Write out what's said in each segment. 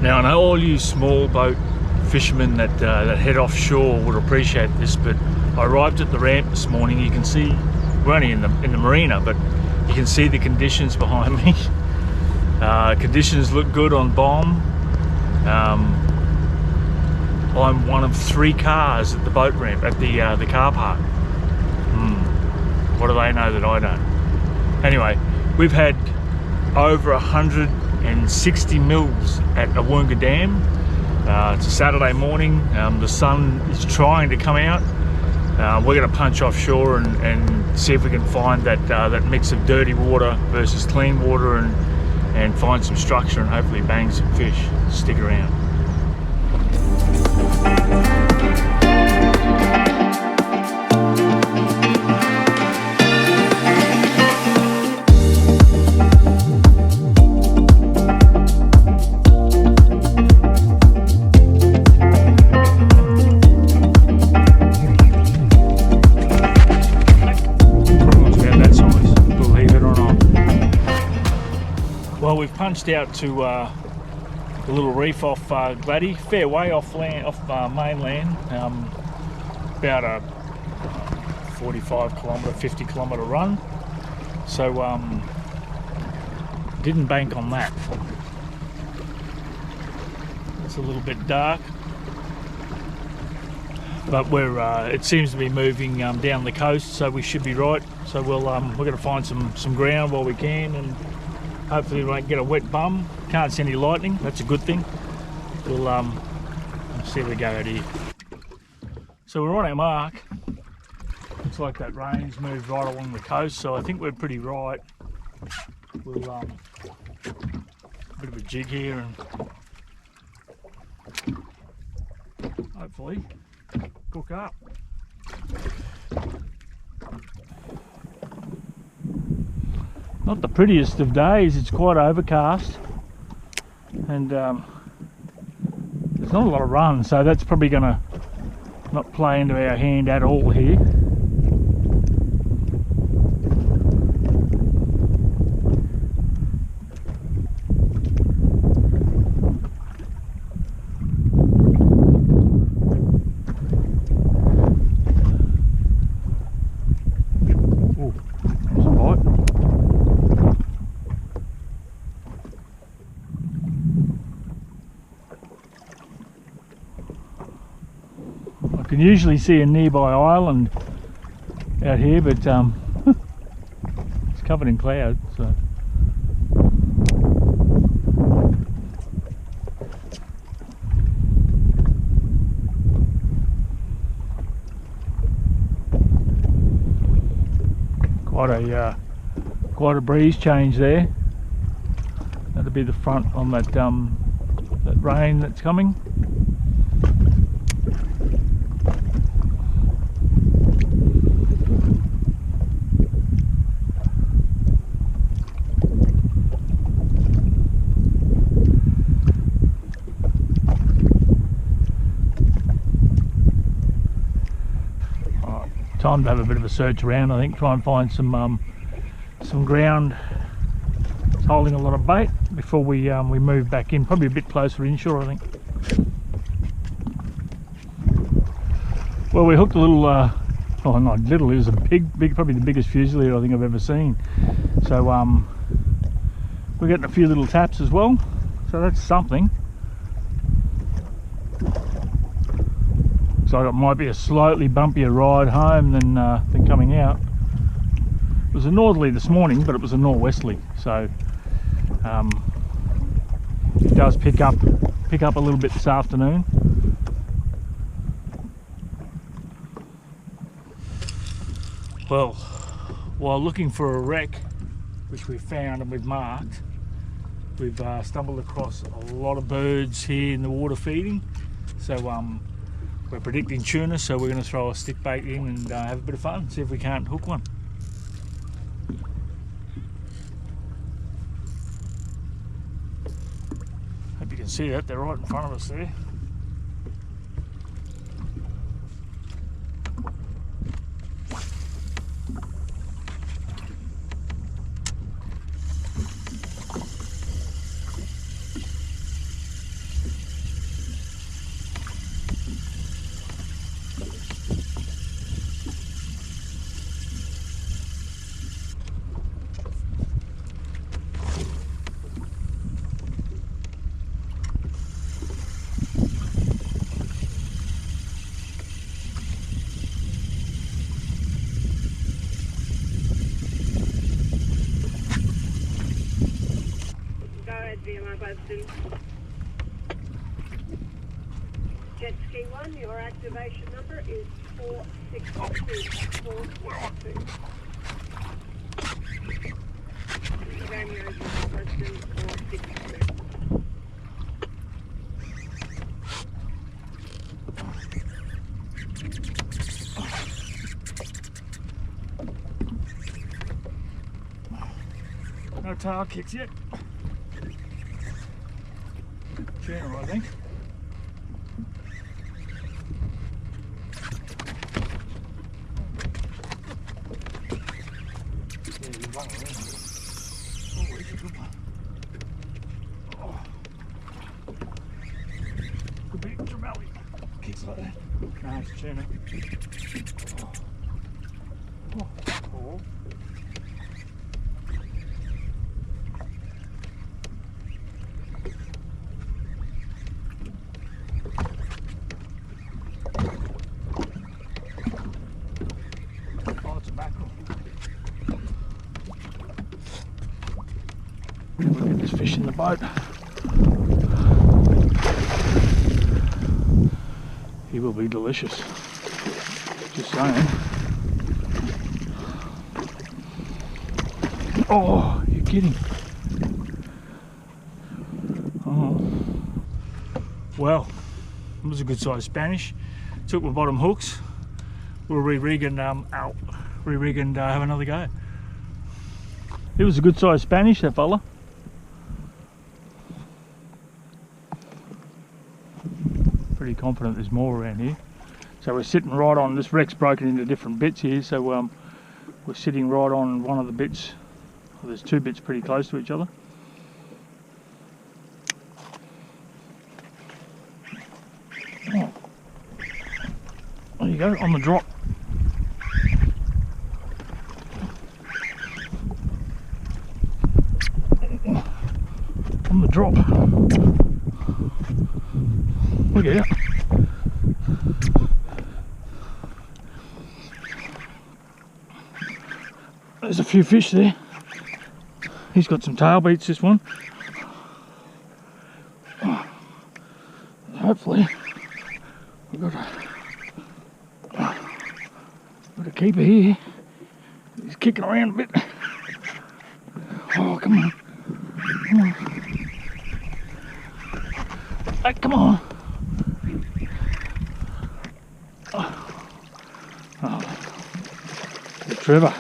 Now I know all you small boat fishermen that head offshore would appreciate this, but I arrived at the ramp this morning. You can see we're only in the marina, but you can see the conditions behind me. Conditions look good on Bomb. I'm one of 3 cars at the boat ramp at the car park. What do they know that I don't? Anyway, we've had over 160 mils at Awunga Dam. It's a Saturday morning. The sun is trying to come out. We're going to punch offshore and see if we can find that mix of dirty water versus clean water and find some structure and hopefully bang some fish. Stick around. Well, we've punched out to the little reef off Algae, fair way off mainland, about a 45 kilometre, 50 kilometre run. So didn't bank on that. It's a little bit dark, but it seems to be moving down the coast, so we should be right. So we're going to find some ground while we can, and hopefully we won't get a wet bum. Can't see any lightning, that's a good thing. We'll see where we go out here. So we're on our mark. Looks like that rain's moved right along the coast, so I think we're pretty right. We'll a bit of a jig here and hopefully cook up. Not the prettiest of days, it's quite overcast, and there's not a lot of run, so that's probably going to not play into our hand at all here. You can usually see a nearby island out here, but it's covered in cloud, so quite a breeze change there. That'll be the front on that rain that's coming. Time to have a bit of a search around, I think, try and find some ground that's holding a lot of bait before we move back in, probably a bit closer inshore, I think. Well, we hooked a little, oh not little, it was a big, probably the biggest fusilier I think I've ever seen. So we're getting a few little taps as well, so that's something. So it might be a slightly bumpier ride home than coming out. It was a northerly this morning, but it was a northwesterly, so it does pick up a little bit this afternoon. Well, while looking for a wreck, which we found and we've marked, we've stumbled across a lot of birds here in the water feeding. So we're predicting tuna, so we're going to throw a stick bait in and have a bit of fun, see if we can't hook one. Hope you can see that, they're right in front of us there. question. Jet ski 1, your activation number is 462. 462. January question 462. No tail kicks yet. Tuna, I think. Yeah, you run around. Oh, he's a good one. Oh. Could be trevally. Kicks like that. No, it's tuna. Oh. Oh. Look at this fish in the boat. He will be delicious. Just saying. Oh, you're kidding. Oh. Well, it was a good size Spanish. Took my bottom hooks. We'll re-rig and have another go. It was a good size Spanish, that fella. Pretty confident there's more around here. So we're sitting right on, this wreck's broken into different bits here, so we're sitting right on one of the bits. Well, there's two bits pretty close to each other. Oh. There you go, on the drop. On the drop. Look at it. There's a few fish there. He's got some tail beats, this one. Hopefully we've got a keeper here. He's kicking around a bit. Oh, come on. Come on. Hey, come on. Oh, the Trevor.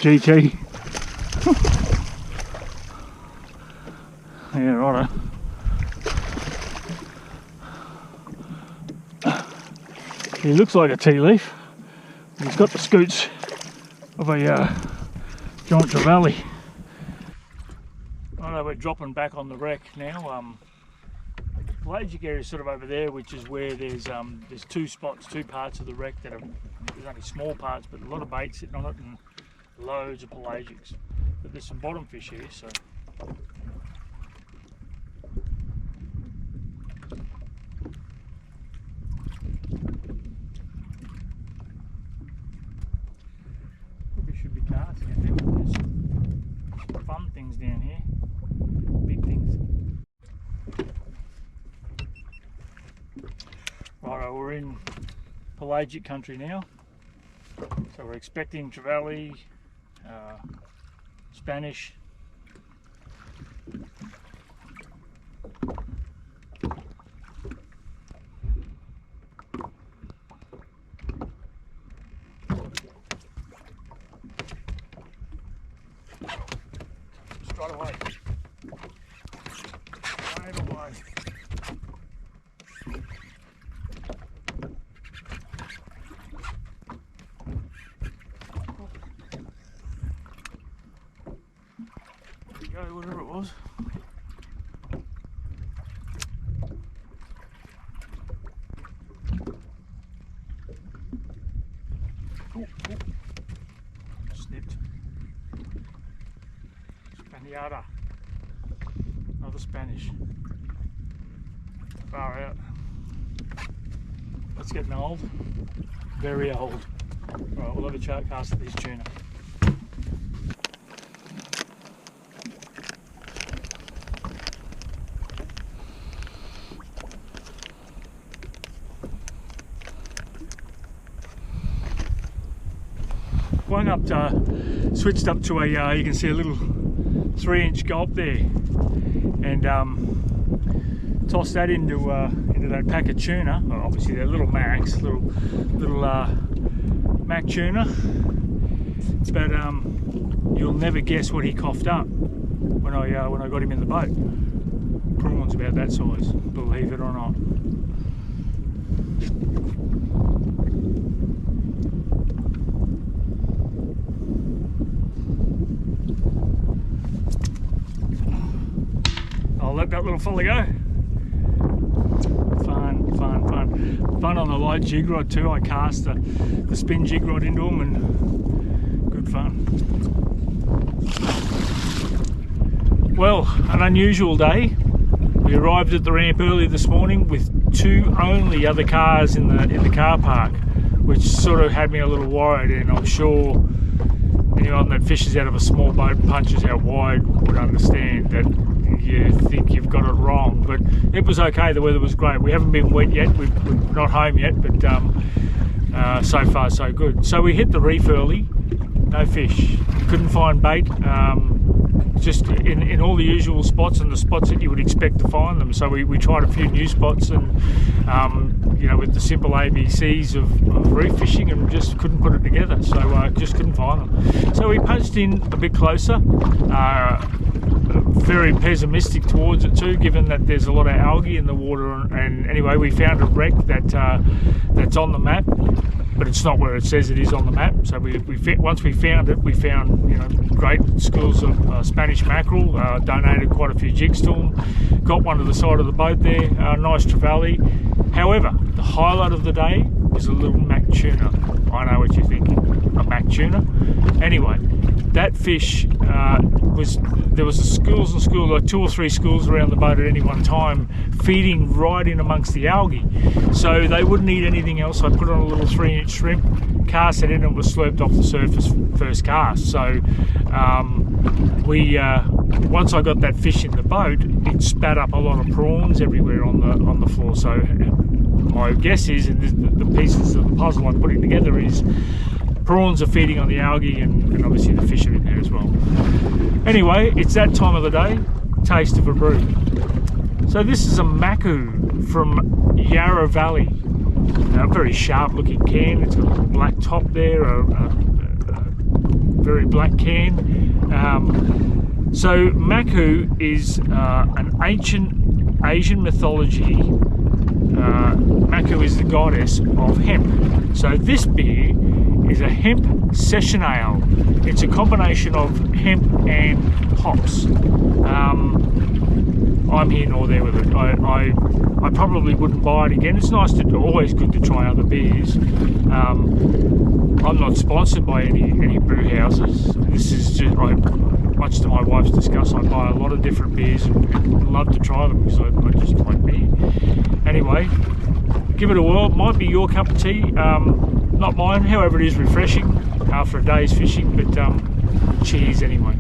GT. Yeah, righto. He looks like a tea leaf. He's got the scoots of a giant trevally. Righto, we're dropping back on the wreck now. The pelagic area is sort of over there, which is where there's two spots, two parts of the wreck that are, there's only small parts, but a lot of bait sitting on it and loads of pelagics. But there's some bottom fish here, so. Probably should be casting it now. There's some fun things down here, big things. Righto, we're in pelagic country now, so we're expecting trevally, Spanish. Straight away. Straight away. Go, whatever it was. Oh, oh. Snipped. Spaniarda. Another Spanish. Far out. That's getting old. Very old. Right, we'll have a chart cast at this tuna. swung up to, switched up to a, you can see a little 3-inch gulp there, and tossed that into that pack of tuna. Well, obviously they're little Macs, little Mac tuna, but you'll never guess what he coughed up when I got him in the boat. Prawns about that size, believe it or not. I'll let that little fella go. Fun on the light jig rod too. I cast the spin jig rod into them, and good fun. Well, an unusual day. We arrived at the ramp early this morning with 2 only other cars in the car park, which sort of had me a little worried, and I'm sure anyone that fishes out of a small boat and punches out wide would understand that you think you've got it wrong. But it was okay, the weather was great. We haven't been wet yet, we're not home yet, but so far so good. So we hit the reef early, no fish, couldn't find bait, just in all the usual spots and the spots that you would expect to find them. So we tried a few new spots, and you know, with the simple ABCs of reef fishing, and just couldn't put it together, so just couldn't find them. So we punched in a bit closer, very pessimistic towards it too, given that there's a lot of algae in the water, and anyway we found a wreck that's on the map, but it's not where it says it is on the map. So once we found it, we found, you know, great schools of Spanish mackerel, donated quite a few jigs to them, got one to the side of the boat there, nice trevally. However, the highlight of the day was a little Mac tuna. I know what you're thinking, a Mac tuna. Anyway, that fish there was schools and schools, like 2 or 3 schools around the boat at any one time, feeding right in amongst the algae. So they wouldn't eat anything else. I put on a little 3-inch shrimp, cast it in, and it was slurped off the surface first cast. So once I got that fish in the boat, it spat up a lot of prawns everywhere on the floor. So my guess is, and the pieces of the puzzle I'm putting together is, prawns are feeding on the algae, and obviously the fish are in there as well. Anyway, it's that time of the day, taste of a brew. So this is a Maku from Yarra Valley. A very sharp looking can. It's got a little black top there, a very black can. So Maku is an ancient Asian mythology. Maku is the goddess of hemp. So this beer is a hemp session ale. It's a combination of hemp and hops. I'm here nor there with it. I probably wouldn't buy it again. It's always good to try other beers. I'm not sponsored by any brew houses. This is just, much to my wife's disgust, I buy a lot of different beers and love to try them because I just like beer. Anyway, give it a whirl. Might be your cup of tea, not mine. However, it is refreshing after a day's fishing, but cheers anyway.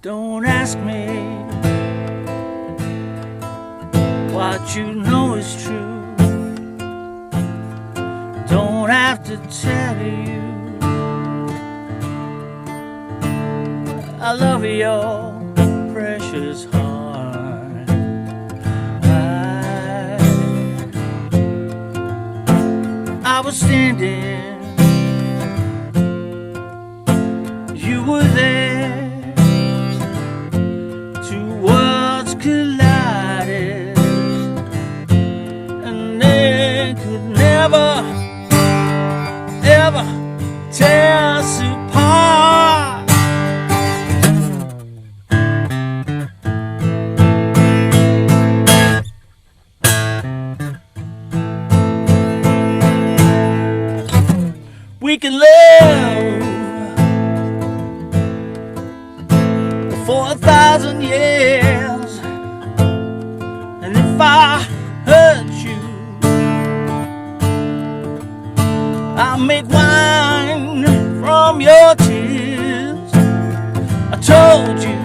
Don't ask me what you know is true. Don't have to tell you I love your precious heart. I was standing, you were there. Collided, and they could never, ever tear us apart. can live for 1,000 years. And if I hurt you, I'll make wine from your tears. I told you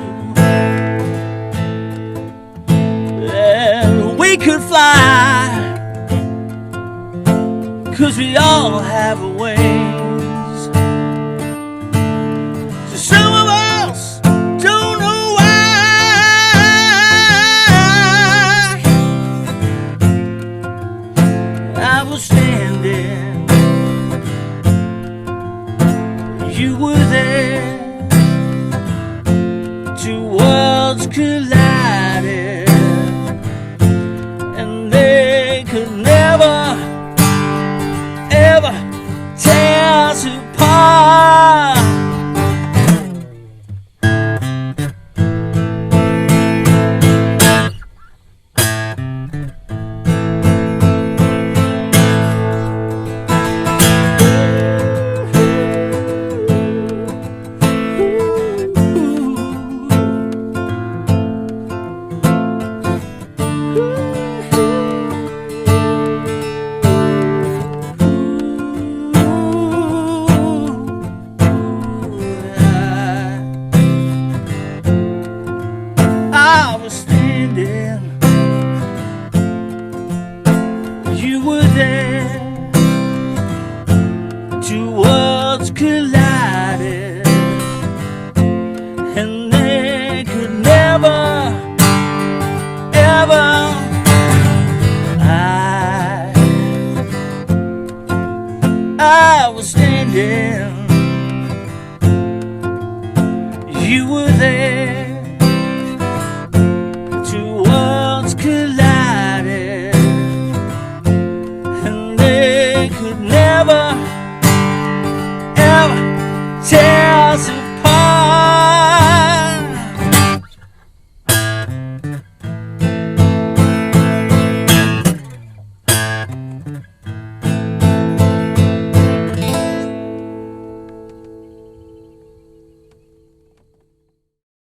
that we could fly, 'cause we all have wings. So some of us don't know why. I was standing, you were there, two worlds collided, and they could never, ever tear us apart. I was standing, you were there, two worlds collided, and they could never, ever. I was standing,